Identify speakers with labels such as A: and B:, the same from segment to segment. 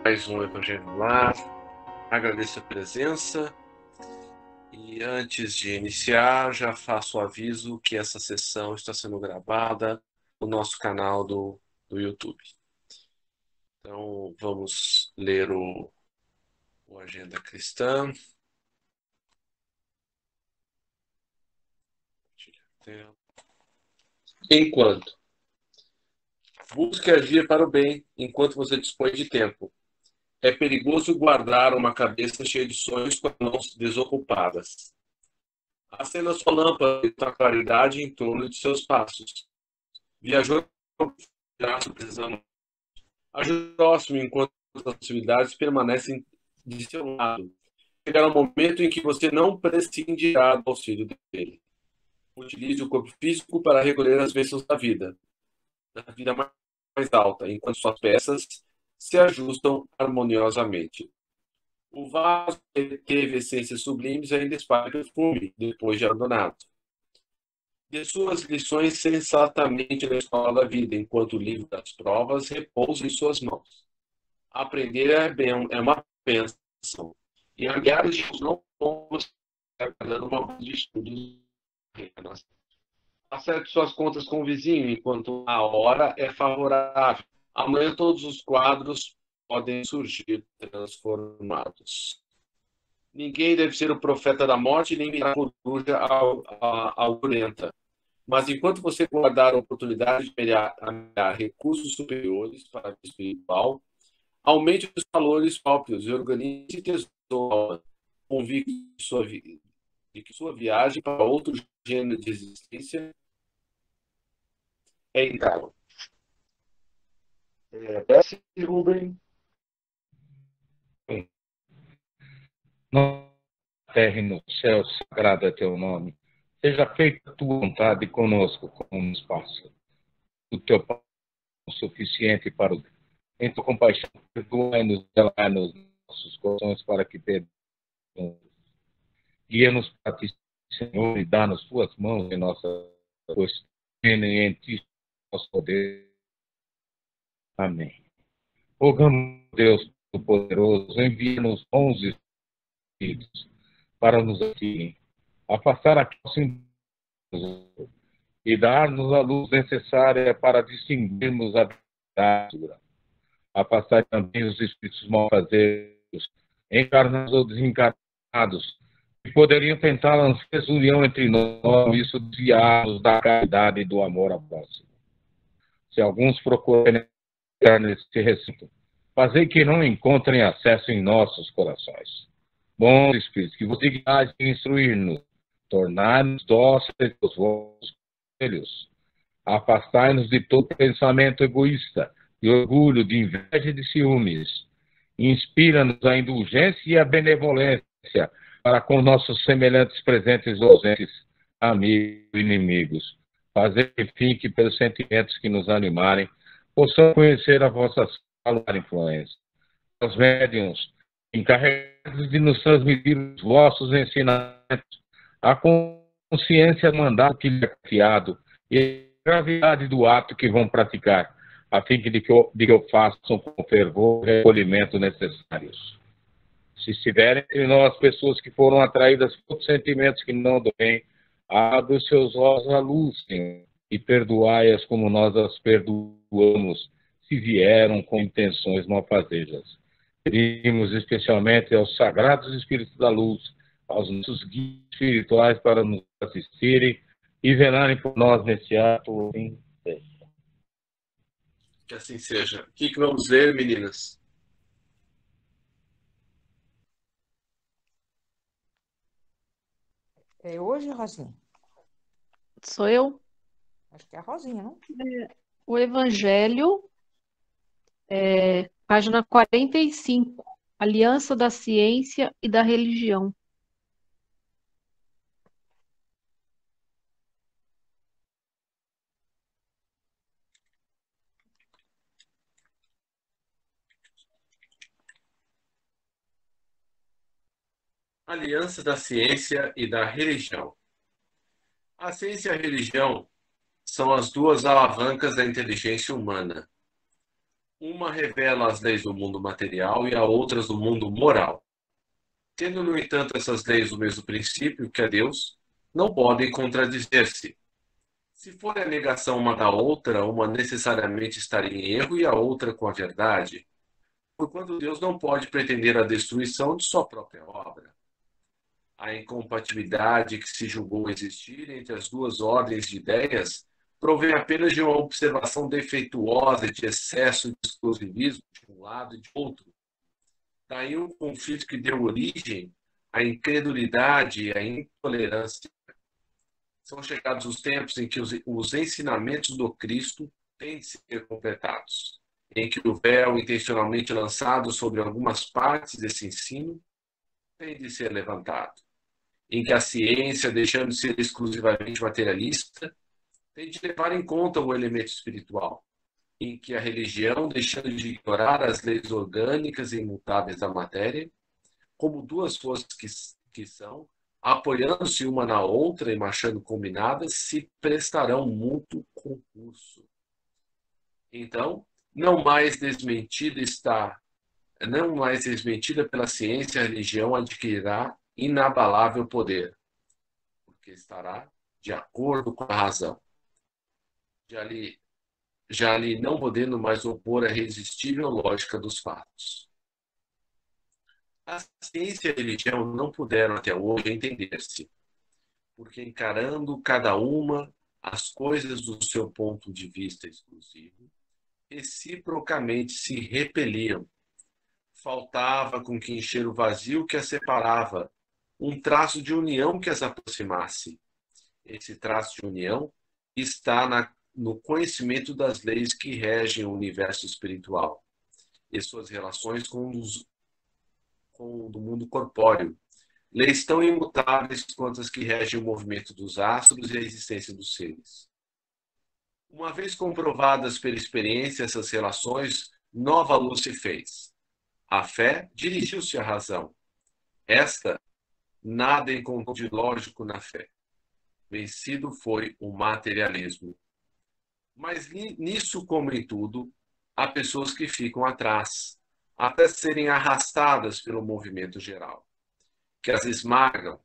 A: mais um Evangelho no Lar. Agradeço a presença e antes de iniciar já faço o aviso que essa sessão está sendo gravada no nosso canal do YouTube. Então vamos ler o Agenda Cristã. Enquanto busque agir para o bem enquanto você dispõe de tempo. É perigoso guardar uma cabeça cheia de sonhos com as mãos desocupadas. Acenda sua lâmpada com a claridade em torno de seus passos. Viajou precisando. Ajude o próximo enquanto as possibilidades permanecem de seu lado. Chegará um momento em que você não prescindirá do auxílio dele. Utilize o corpo físico para recolher as bênçãos da vida mais alta, enquanto suas peças se ajustam harmoniosamente. O vaso que teve essências sublimes ainda espalha perfume, depois de abandonado. Dê suas lições sensatamente na escola da vida, enquanto o livro das provas repousa em suas mãos. Aprender é uma bênção. E há milhares de não longos dando uma de estudos. Acerte suas contas com o vizinho, enquanto a hora é favorável. Amanhã todos os quadros podem surgir transformados. Ninguém deve ser o profeta da morte, nem mirar a coruja algorenta. Mas enquanto você guardar a oportunidade de amelhar recursos superiores para o espiritual, aumente os valores próprios e organize tesouro, convicto de que sua viagem para outro gênero de existência é intável. Desce, Rubem.
B: Na terra e no céu, sagrado é teu nome. Seja feita a tua vontade conosco, como nos passa. O teu pão é suficiente para o em tua compaixão, perdoai-nos, nos nossos corações para que perdamos. Guia-nos para ti, Senhor, e dá nas tuas mãos em nossa pois em ti nosso poder. Amém. Rogamos, Deus Todo-Poderoso, envia-nos bons espíritos para nos assistirem, afastar aqueles e dar-nos a luz necessária para distinguirmos a verdade, afastar também os espíritos malfazejos, encarnados ou desencarnados, que poderiam tentar lançar desunião entre nós, isso desviar-nos da caridade e do amor ao próximo. Se alguns procurarem entrar nesse recinto, fazei que não encontrem acesso em nossos corações. Bons espíritos, que você guiais e instruir-nos, tornar-nos dóceis dos vossos conselhos, afastai-nos de todo pensamento egoísta, de orgulho, de inveja e de ciúmes. Inspira-nos a indulgência e a benevolência para com nossos semelhantes presentes ou ausentes, amigos e inimigos. Fazer, enfim, que pelos sentimentos que nos animarem, possamos conhecer a vossa salutar influência. Os médiuns, encarregados de nos transmitir os vossos ensinamentos, a consciência do mandato que lhe é confiado e a gravidade do ato que vão praticar, a fim de que o façam com fervor e recolhimento necessários. Se estiverem entre nós pessoas que foram atraídas por sentimentos que não do bem, abre os seus olhos à luz, Senhor, e perdoai-as como nós as perdoamos, se vieram com intenções malfazejas. Pedimos especialmente aos sagrados Espíritos da Luz, aos nossos guias espirituais para nos assistirem e velarem por nós nesse ato.
A: Que assim seja. O que vamos ler, meninas?
C: É hoje, Rosinha?
D: Sou eu?
C: Acho que é a Rosinha, não?
D: O Evangelho, página 45, Aliança da Ciência e da Religião.
A: Aliança da ciência e da religião. A ciência e a religião são as duas alavancas da inteligência humana. Uma revela as leis do mundo material e a outras do mundo moral. Tendo, no entanto, essas leis o mesmo princípio, que é Deus, não podem contradizer-se. Se for a negação uma da outra, uma necessariamente estaria em erro e a outra com a verdade, porquanto Deus não pode pretender a destruição de sua própria obra. A incompatibilidade que se julgou existir entre as duas ordens de ideias provém apenas de uma observação defeituosa de excesso de exclusivismo de um lado e de outro. Daí um conflito que deu origem à incredulidade e à intolerância. São chegados os tempos em que os ensinamentos do Cristo têm de ser completados, em que o véu intencionalmente lançado sobre algumas partes desse ensino tem de ser levantado, em que a ciência, deixando de ser exclusivamente materialista, tem de levar em conta o elemento espiritual, em que a religião, deixando de ignorar as leis orgânicas e imutáveis da matéria, como duas forças que são, apoiando-se uma na outra e marchando combinadas, se prestarão mútuo concurso. Então, não mais desmentida pela ciência, a religião adquirirá inabalável poder, porque estará de acordo com a razão. Já ali não podendo mais opor a irresistível lógica dos fatos. A ciência e a religião não puderam até hoje entender-se, porque encarando cada uma as coisas do seu ponto de vista exclusivo, reciprocamente se repeliam. Faltava com que encher o vazio que as separava, um traço de união que as aproximasse. Esse traço de união está no conhecimento das leis que regem o universo espiritual e suas relações com o do mundo corpóreo. Leis tão imutáveis quanto as que regem o movimento dos astros e a existência dos seres. Uma vez comprovadas pela experiência essas relações, nova luz se fez. A fé dirigiu-se à razão. Esta nada encontrou de lógico na fé. Vencido foi o materialismo. Mas nisso, como em tudo, há pessoas que ficam atrás, até serem arrastadas pelo movimento geral, que as esmagam,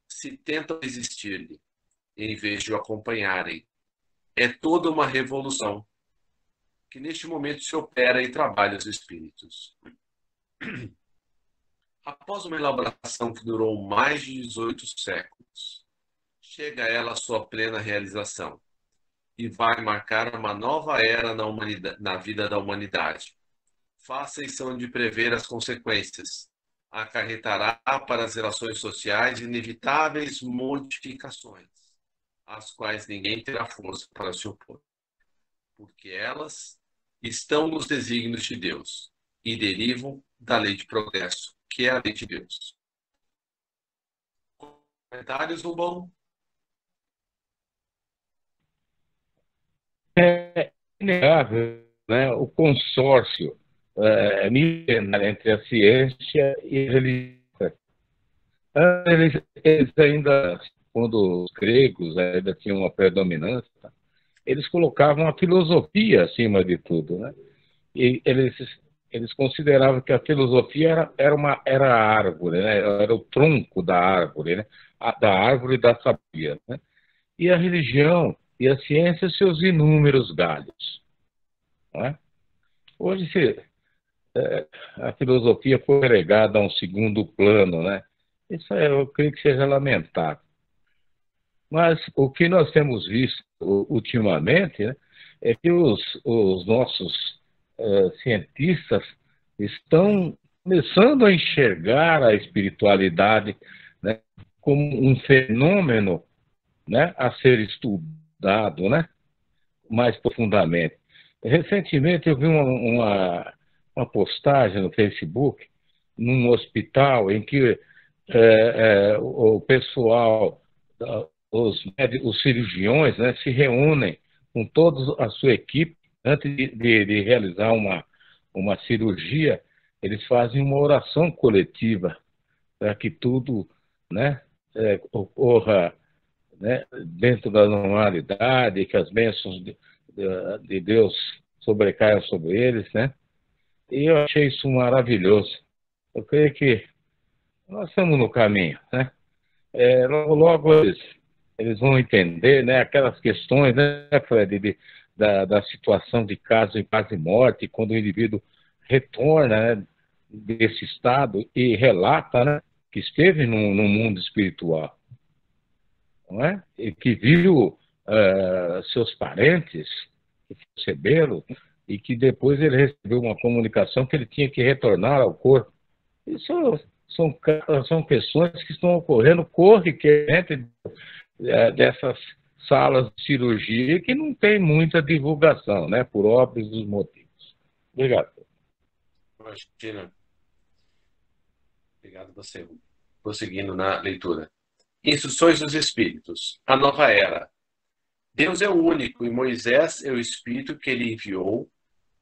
A: se tentam resistir-lhe, em vez de o acompanharem. É toda uma revolução, que neste momento se opera e trabalha os espíritos. Após uma elaboração que durou mais de 18 séculos, chega ela à sua plena realização e vai marcar uma nova era na vida da humanidade. Fáceis de prever as consequências. Acarretará para as relações sociais inevitáveis modificações, às quais ninguém terá força para se opor, porque elas estão nos desígnios de Deus e derivam da lei de progresso, que é a lei de Deus. Comentários, Rubão?
B: É inegável, né, o consórcio milenar entre a ciência e a religião. Eles ainda, quando os gregos ainda tinham uma predominância, eles colocavam a filosofia acima de tudo, né? E eles consideravam que a filosofia era a árvore, né? Era o tronco da árvore, né? Da árvore da sabedoria, né? E a religião e a ciência seus inúmeros galhos, não é? Hoje a filosofia foi relegada a um segundo plano, né? Isso eu creio que seja lamentável. Mas o que nós temos visto ultimamente, né, é que os nossos cientistas estão começando a enxergar a espiritualidade, né, como um fenômeno, né, a ser estudado, né, mais profundamente. Recentemente eu vi uma postagem no Facebook, num hospital, em que o pessoal, os cirurgiões, né, se reúnem com toda a sua equipe antes de realizar uma cirurgia. Eles fazem uma oração coletiva para que tudo, né, ocorra, né, dentro da normalidade, que as bênçãos de Deus sobrecaia sobre eles, né? E eu achei isso maravilhoso. Eu creio que nós estamos no caminho, né? Logo, logo eles vão entender, né, aquelas questões, né, Fred, da situação de caso em paz e morte, quando o indivíduo retorna, né, desse estado e relata, né, que esteve no mundo espiritual, não é? E que viu seus parentes que receberam e que depois ele recebeu uma comunicação que ele tinha que retornar ao corpo. Isso são questões que estão ocorrendo corriqueiramente dessas salas de cirurgia que não tem muita divulgação, né, por óbvios dos motivos. Obrigado.
A: Imagina. Obrigado a você. Prosseguindo na leitura. Instruções dos Espíritos. A nova era. Deus é o único e Moisés é o Espírito que ele enviou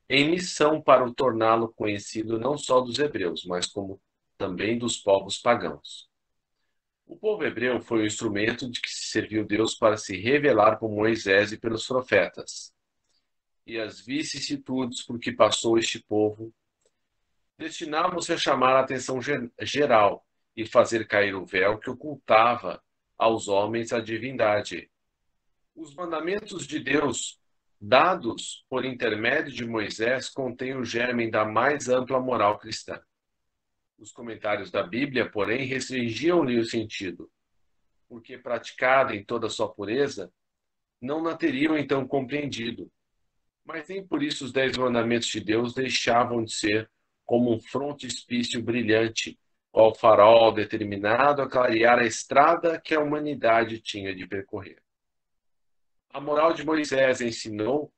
A: em missão para o torná-lo conhecido não só dos hebreus, mas como também dos povos pagãos. O povo hebreu foi o instrumento de que se serviu Deus para se revelar por Moisés e pelos profetas. E as vicissitudes por que passou este povo destinavam-se a chamar a atenção geral e fazer cair o véu que ocultava aos homens a divindade. Os mandamentos de Deus, dados por intermédio de Moisés, contêm o germe da mais ampla moral cristã. Os comentários da Bíblia, porém, restringiam-lhe o sentido, porque, praticada em toda a sua pureza, não a teriam então compreendido. Mas nem por isso os 10 mandamentos de Deus deixavam de ser como um frontispício brilhante, qual farol determinado a clarear a estrada que a humanidade tinha de percorrer. A moral de Moisés ensinou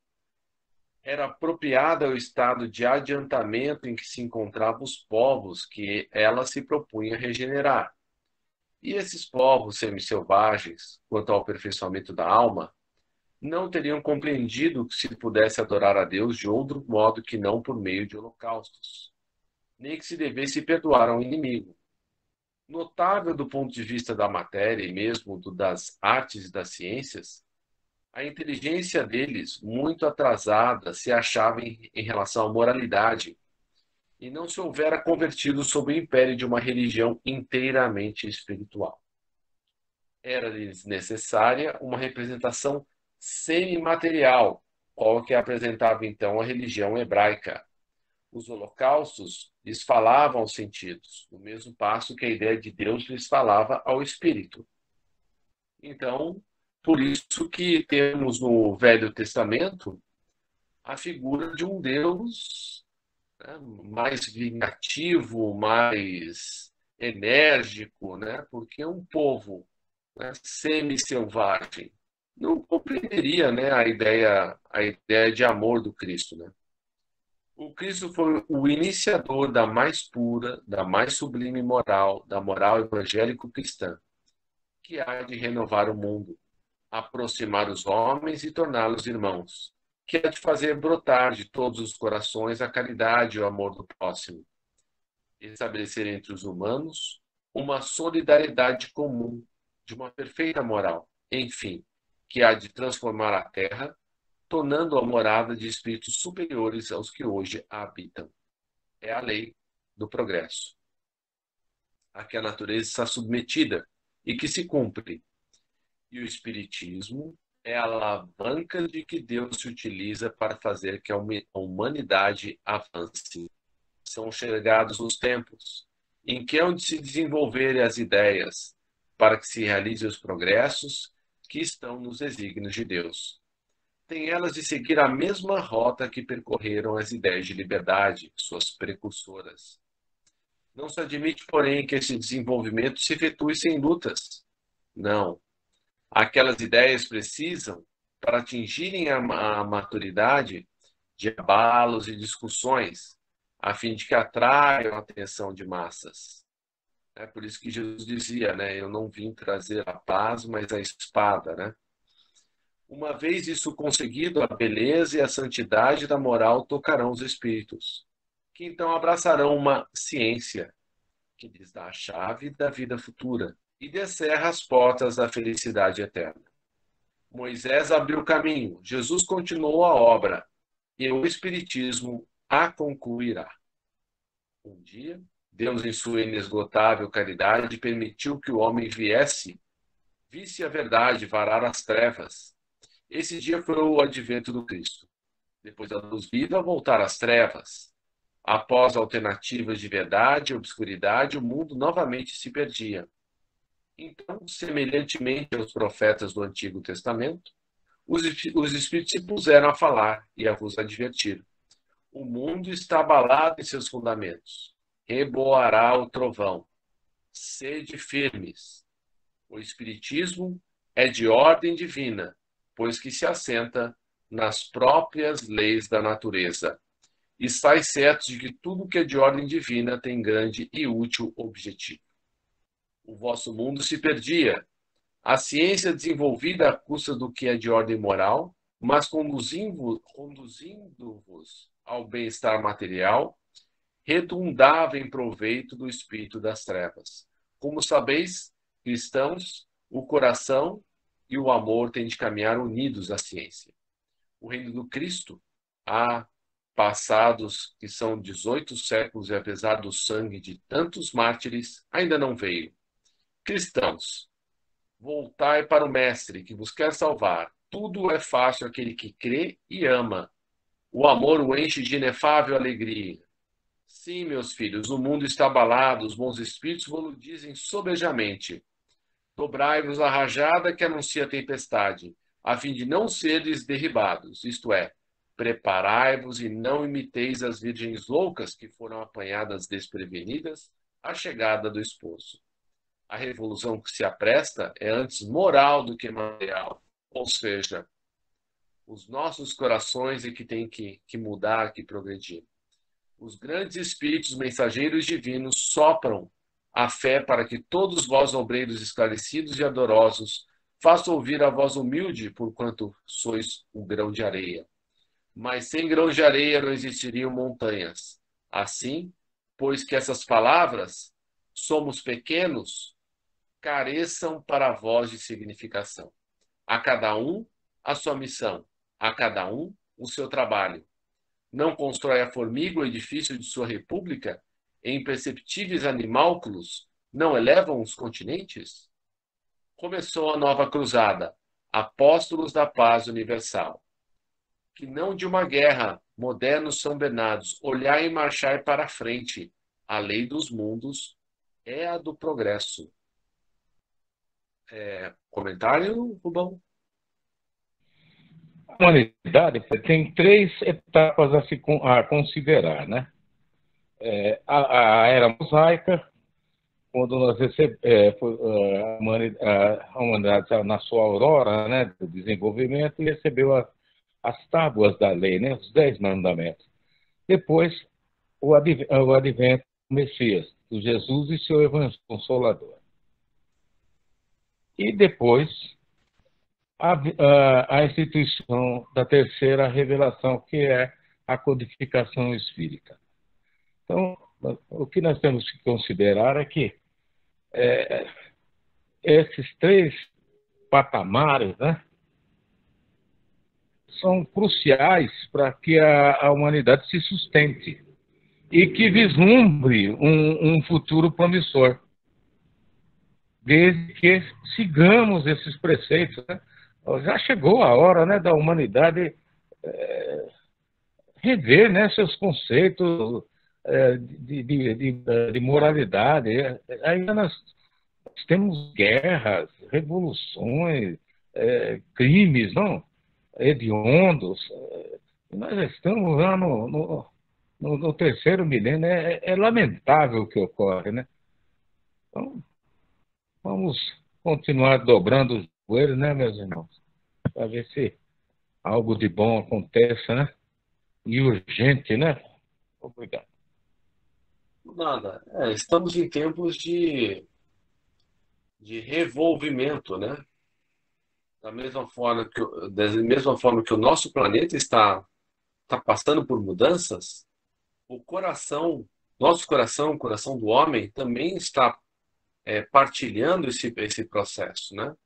A: era apropriada ao estado de adiantamento em que se encontravam os povos que ela se propunha regenerar. E esses povos semi-selvagens, quanto ao aperfeiçoamento da alma, não teriam compreendido que se pudesse adorar a Deus de outro modo que não por meio de holocaustos, nem que se devesse perdoar ao inimigo. Notável do ponto de vista da matéria e mesmo das artes e das ciências, a inteligência deles, muito atrasada, se achava em relação à moralidade e não se houvera convertido sob o império de uma religião inteiramente espiritual. Era-lhes necessária uma representação semimaterial, qual que apresentava então a religião hebraica. Os holocaustos lhes falavam aos sentidos, no mesmo passo que a ideia de Deus lhes falava ao espírito. Então, por isso que temos no Velho Testamento a figura de um Deus, né, mais vingativo, mais enérgico, né, porque um povo, né, semi-selvagem não compreenderia, né, a ideia de amor do Cristo. Né? O Cristo foi o iniciador da mais pura, da mais sublime moral, da moral evangélico-cristã, que há de renovar o mundo, aproximar os homens e torná-los irmãos, que há de fazer brotar de todos os corações a caridade e o amor do próximo, estabelecer entre os humanos uma solidariedade comum, de uma perfeita moral, enfim, que há de transformar a terra, tornando-a morada de espíritos superiores aos que hoje a habitam. É a lei do progresso, a que a natureza está submetida e que se cumpre. E o Espiritismo é a alavanca de que Deus se utiliza para fazer que a humanidade avance. São chegados os tempos em que hão de se desenvolverem as ideias para que se realizem os progressos que estão nos desígnios de Deus. Tem elas de seguir a mesma rota que percorreram as ideias de liberdade, suas precursoras. Não se admite, porém, que esse desenvolvimento se efetue sem lutas. Não. Aquelas ideias precisam, para atingirem a maturidade, de abalos e discussões, a fim de que atraiam a atenção de massas. É por isso que Jesus dizia, né, eu não vim trazer a paz, mas a espada. Né? Uma vez isso conseguido, a beleza e a santidade da moral tocarão os espíritos, que então abraçarão uma ciência que lhes dá a chave da vida futura e descerra as portas da felicidade eterna. Moisés abriu o caminho, Jesus continuou a obra, e o Espiritismo a concluirá. Um dia, Deus, em sua inesgotável caridade, permitiu que o homem visse a verdade varar as trevas. Esse dia foi o advento do Cristo. Depois da luz viva, voltar às trevas. Após alternativas de verdade e obscuridade, o mundo novamente se perdia. Então, semelhantemente aos profetas do Antigo Testamento, os Espíritos se puseram a falar e a vos advertir. O mundo está abalado em seus fundamentos. Reboará o trovão. Sede firmes. O Espiritismo é de ordem divina, pois que se assenta nas próprias leis da natureza. Estais certos de que tudo que é de ordem divina tem grande e útil objetivo. O vosso mundo se perdia. A ciência desenvolvida à custa do que é de ordem moral, mas conduzindo-vos ao bem-estar material, redundava em proveito do espírito das trevas. Como sabeis, cristãos, o coração e o amor têm de caminhar unidos à ciência. O reino do Cristo, há passados que são 18 séculos e apesar do sangue de tantos mártires, ainda não veio. Cristãos, voltai para o Mestre que vos quer salvar. Tudo é fácil àquele que crê e ama. O amor o enche de inefável alegria. Sim, meus filhos, o mundo está abalado, os bons espíritos vos dizem sobejamente. Dobrai-vos a rajada que anuncia a tempestade, a fim de não seres derribados, isto é, preparai-vos e não imiteis as virgens loucas que foram apanhadas desprevenidas à chegada do esposo. A revolução que se apresta é antes moral do que material, ou seja, os nossos corações é que têm que mudar, que progredir. Os grandes espíritos mensageiros divinos sopram a fé para que todos vós, obreiros esclarecidos e adorosos, façam ouvir a voz humilde, porquanto sois o grão de areia. Mas sem grão de areia não existiriam montanhas. Assim, pois que essas palavras, somos pequenos, careçam para a voz de significação. A cada um a sua missão, a cada um o seu trabalho. Não constrói a formiga o edifício de sua república? E imperceptíveis animálculos não elevam os continentes? Começou a nova cruzada, apóstolos da paz universal. Que não de uma guerra, modernos São Bernardos, olhai e marchai para a frente. A lei dos mundos é a do progresso. Comentário, Rubão?
B: A humanidade tem 3 etapas a considerar, né? A era mosaica, quando nós a humanidade na sua aurora, né, do desenvolvimento, e recebeu as tábuas da lei, né, os 10 mandamentos. Depois, o advento do Messias, do Jesus e seu Evangelho Consolador. E depois, a instituição da terceira revelação, que é a codificação espírita. Então, o que nós temos que considerar é que esses 3 patamares, né, são cruciais para que a humanidade se sustente e que vislumbre um futuro promissor, desde que sigamos esses preceitos, né? Já chegou a hora, né, da humanidade rever, né, seus conceitos de moralidade. Ainda nós temos guerras, revoluções, crimes, não? Hediondos. Nós já estamos lá no terceiro milênio. É lamentável o que ocorre, né? Então, vamos continuar dobrando os joelhos, né, meus irmãos? Para ver se algo de bom aconteça, né? E urgente, né? Obrigado.
A: Nada. Estamos em tempos de revolvimento, né? Da mesma forma que o nosso planeta está passando por mudanças, o nosso coração, o coração do homem, também está partilhando esse processo, né?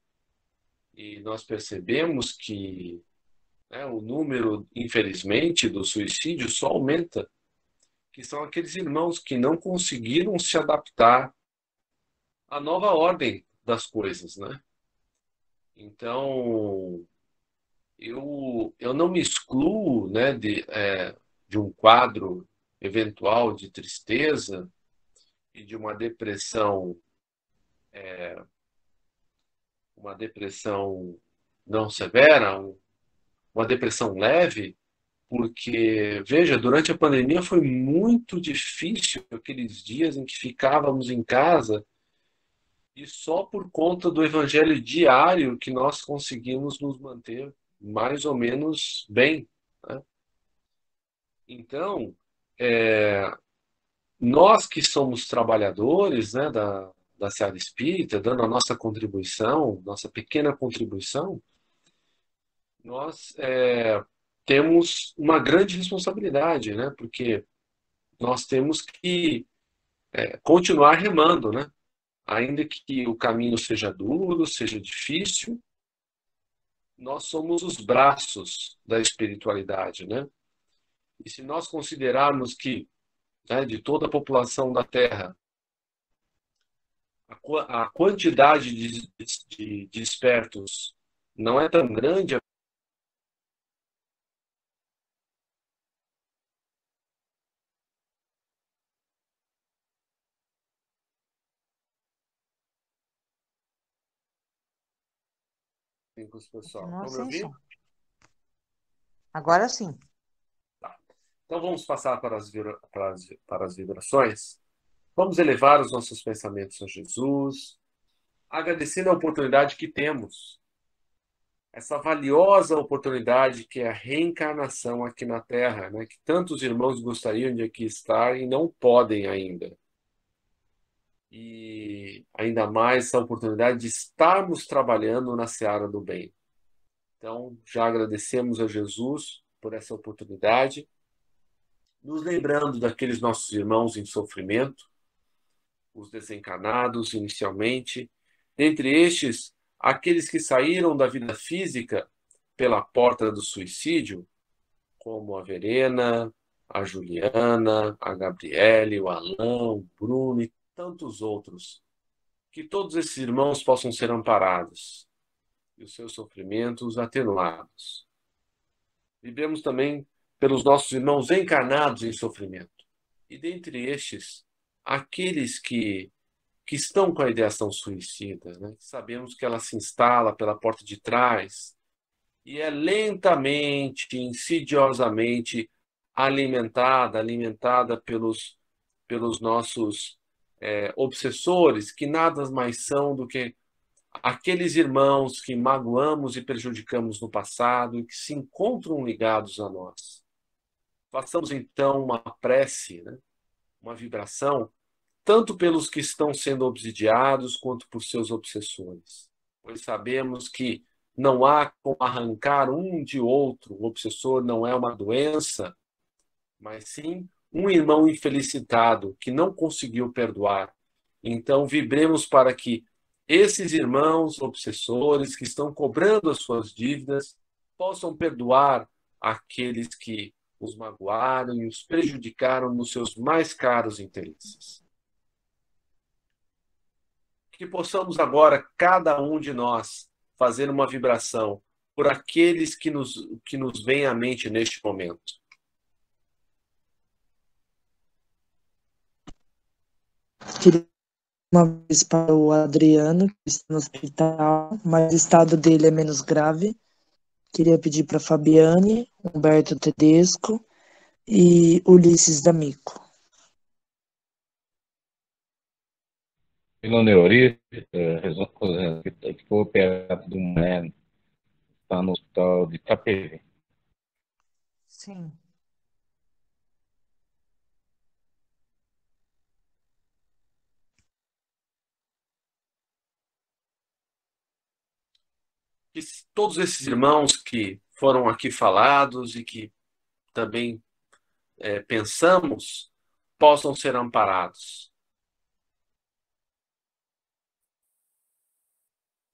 A: E nós percebemos que né, o número, infelizmente, do suicídio só aumenta, que são aqueles irmãos que não conseguiram se adaptar à nova ordem das coisas, né? Então, eu não me excluo, né, de um quadro eventual de tristeza e de uma depressão não severa, uma depressão leve, porque, veja, durante a pandemia foi muito difícil aqueles dias em que ficávamos em casa e só por conta do evangelho diário que nós conseguimos nos manter mais ou menos bem, né? Então, é, nós que somos trabalhadores, né, da Seara Espírita, dando a nossa contribuição, nossa pequena contribuição, nós temos uma grande responsabilidade, né? Porque nós temos que continuar remando, né? Ainda que o caminho seja duro, seja difícil, nós somos os braços da espiritualidade, né? E se nós considerarmos que, né, de toda a população da Terra, a quantidade de despertos não é tão grande assim, com os pessoal.
C: Continua
A: Estão me
C: sem
A: ouvindo?
C: som. Agora sim.
A: Tá. Então vamos passar para as vibrações. Vamos elevar os nossos pensamentos a Jesus, agradecendo a oportunidade que temos, essa valiosa oportunidade que é a reencarnação aqui na Terra, né? Que tantos irmãos gostariam de aqui estar e não podem ainda. E ainda mais essa oportunidade de estarmos trabalhando na seara do bem. Então, já agradecemos a Jesus por essa oportunidade, nos lembrando daqueles nossos irmãos em sofrimento, os desencarnados inicialmente, dentre estes, aqueles que saíram da vida física pela porta do suicídio, como a Verena, a Juliana, a Gabriele, o Alain, o Bruno e tantos outros. Que todos esses irmãos possam ser amparados e os seus sofrimentos atenuados. Vivemos também pelos nossos irmãos encarnados em sofrimento. E dentre estes, aqueles que estão com a ideação suicida, né? Sabemos que ela se instala pela porta de trás e é lentamente, insidiosamente alimentada pelos nossos obsessores, que nada mais são do que aqueles irmãos que magoamos e prejudicamos no passado e que se encontram ligados a nós. Façamos então uma prece, né? Uma vibração, tanto pelos que estão sendo obsidiados quanto por seus obsessores. Pois sabemos que não há como arrancar um de outro. O obsessor não é uma doença, mas sim um irmão infelicitado que não conseguiu perdoar. Então, vibremos para que esses irmãos obsessores que estão cobrando as suas dívidas possam perdoar aqueles que os magoaram e os prejudicaram nos seus mais caros interesses. Que possamos agora, cada um de nós, fazer uma vibração por aqueles que nos vêm à mente neste momento.
E: Queria uma vez para o Adriano, que está no hospital, mas o estado dele é menos grave. Queria pedir para Fabiane, Humberto Tedesco e Ulisses D'Amico.
B: Ilona Eurice, que foi operado de uma hernia, está no hospital de Itapevi.
C: Sim.
A: Que todos esses irmãos que foram aqui falados e que também pensamos possam ser amparados.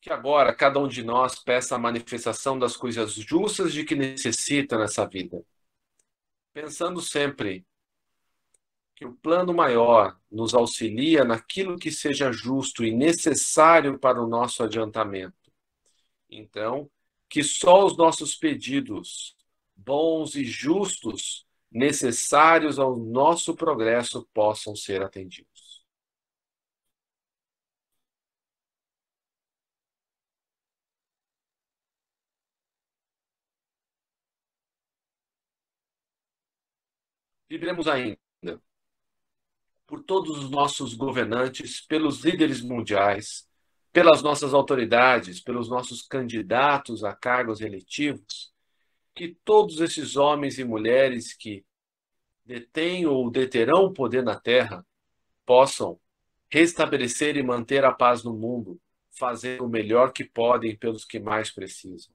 A: Que agora cada um de nós peça a manifestação das coisas justas de que necessita nessa vida, pensando sempre que o plano maior nos auxilia naquilo que seja justo e necessário para o nosso adiantamento. Então, que só os nossos pedidos, bons e justos, necessários ao nosso progresso, possam ser atendidos. Vibremos ainda por todos os nossos governantes, pelos líderes mundiais, pelas nossas autoridades, pelos nossos candidatos a cargos eletivos, que todos esses homens e mulheres que detêm ou deterão o poder na Terra possam restabelecer e manter a paz no mundo, fazendo o melhor que podem pelos que mais precisam.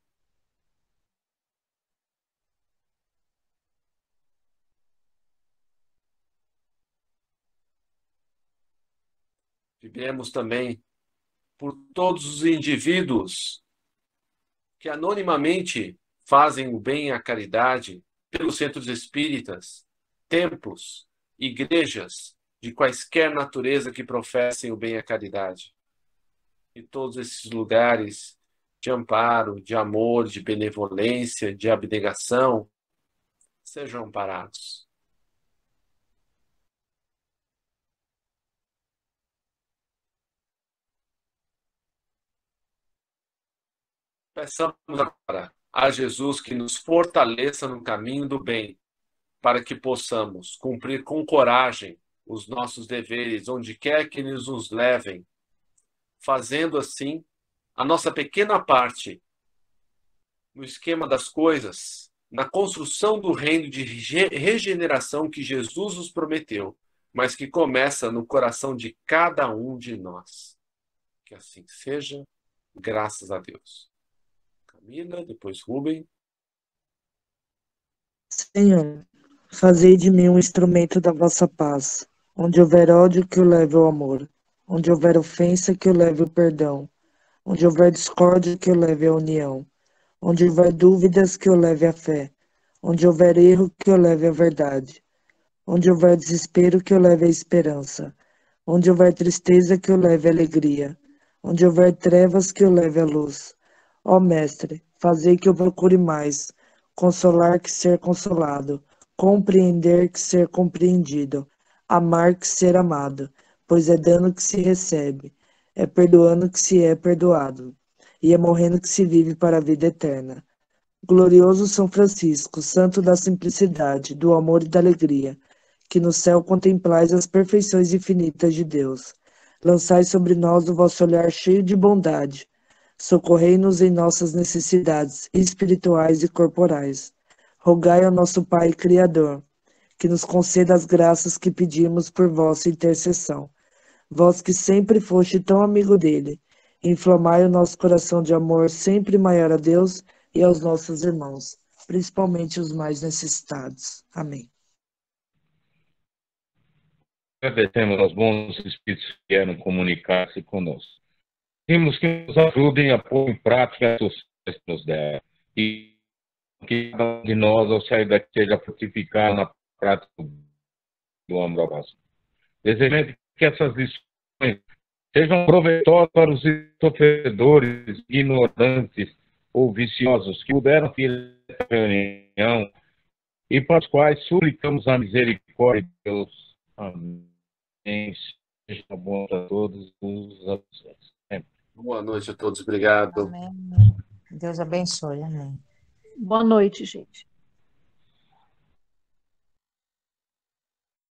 A: Vivemos também por todos os indivíduos que anonimamente fazem o bem e a caridade pelos centros espíritas, templos, igrejas de quaisquer natureza que professem o bem e a caridade. E todos esses lugares de amparo, de amor, de benevolência, de abnegação, sejam amparados. Peçamos agora a Jesus que nos fortaleça no caminho do bem, para que possamos cumprir com coragem os nossos deveres, onde quer que eles nos levem, fazendo assim a nossa pequena parte no esquema das coisas, na construção do reino de regeneração que Jesus nos prometeu, mas que começa no coração de cada um de nós. Que assim seja, graças a Deus. Camila, depois Rubem.
E: Senhor, fazei de mim um instrumento da vossa paz. Onde houver ódio, que eu leve o amor. Onde houver ofensa, que eu leve o perdão. Onde houver discórdia, que eu leve a união. Onde houver dúvidas, que eu leve a fé. Onde houver erro, que eu leve a verdade. Onde houver desespero, que eu leve a esperança. Onde houver tristeza, que eu leve a alegria. Onde houver trevas, que eu leve a luz. Ó Mestre, fazei que eu procure mais, consolar que ser consolado, compreender que ser compreendido, amar que ser amado, pois é dando que se recebe, é perdoando que se é perdoado, e é morrendo que se vive para a vida eterna. Glorioso São Francisco, santo da simplicidade, do amor e da alegria, que no céu contemplais as perfeições infinitas de Deus. Lançai sobre nós o vosso olhar cheio de bondade, socorrei-nos em nossas necessidades espirituais e corporais. Rogai ao nosso Pai Criador, que nos conceda as graças que pedimos por vossa intercessão. Vós que sempre foste tão amigo dele, inflamai o nosso coração de amor sempre maior a Deus e aos nossos irmãos, principalmente os mais necessitados. Amém.
B: Agradecemos aos bons espíritos que vieram comunicar-se conosco. Pedimos que nos ajudem a pôr em prática as sugestões que nos deram e que cada um de nós, ao sair daqui, seja frutificado na prática do amor ao próximo. Desejamos que essas lições sejam proveitosas para os sofredores, ignorantes ou viciosos que puderam vir essa reunião e para os quais suplicamos a misericórdia de Deus. Amém. Seja bom a todos os abençoe.
A: Boa noite a todos, obrigado.
C: Amém. Deus abençoe, amém.
D: Boa noite, gente.